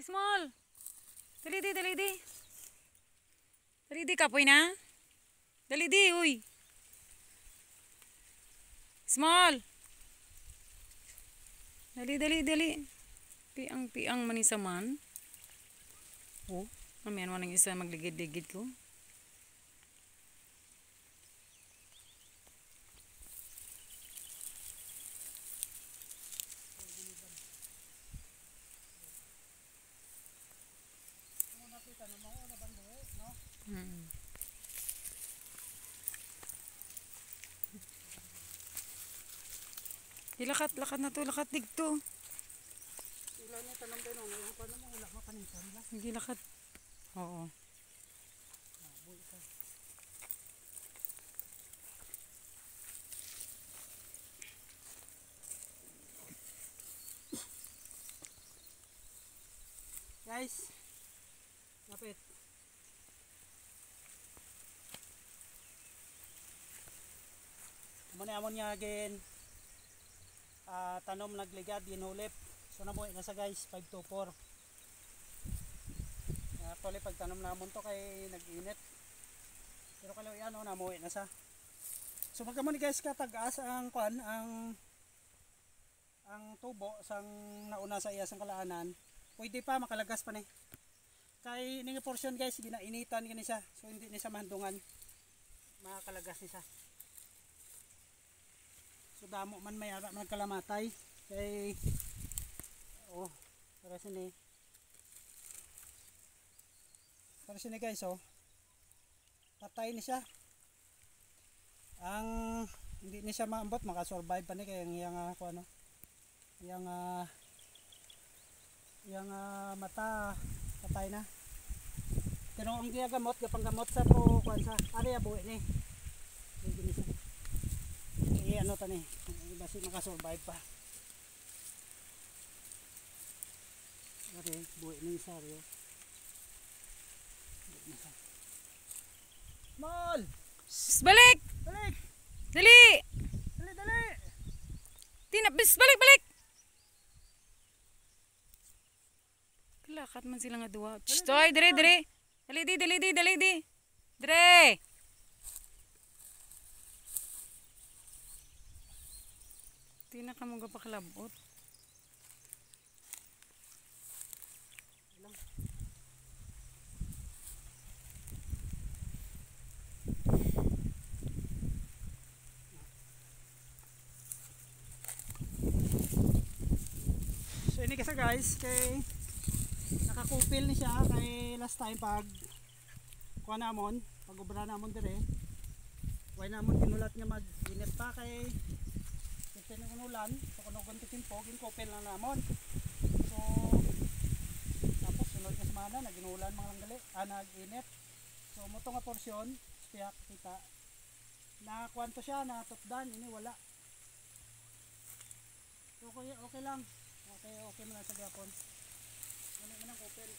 Small. Dali di, dali di. Dali di, kapoy na. Dali di, uy. Small. Dali, dali, dali. Piang manisa man. Oh, mamiyan mo nang isa magligid-ligid ko. Lakat na to, lakat digto. Sila na tanong din ang ngayon pa naman wala mapaningkan la. Sige lakat. Oo. Guys, lapit. Muna amon niya again. Tanom nagligad din hulip. So namuhi na sa guys 524. Actually pag tanom namon to kay nag-init. Pero kalau yan namuhi na sa. So magkamon guys katag-as ang kuan ang tubo sang nauna sa iya sang kalaanan. Pwede pa makalagas pa ni. Kay ning portion guys ginainitan gani siya. So hindi ni siya mahandungan. Makalagas ni siya. So damo man may ara man kalamatay kay para sini guys patay ni siya ang hindi ni siya maambot makasurvive pa ni kay yang mata patay na pero ang gigamot gapanggamot sa po kuan sa area buhi ni hindi siya ano tani basi makasurvive pa okay buhi ni saryo Small Balik! balik Dali! dali Balik! Lakat man sila nga duwa. Stoy, dire. Dali di. Dire! Di na ka mong gapakalabot. So ini kasi guys kay nakakupil ni siya kay last time pag kuha namon pag ubra namon dire why namon kinulat nga mag-init pa kay kita ng unulan so kung nagunti timpo ginkupil na namon so tapos sunod na semana naginulan mga langgali nag-init so muto nga porsyon spiyak kita na kwanto siya na tutdan ini wala so okay lang okay man lang sa gapon ano man ang kupil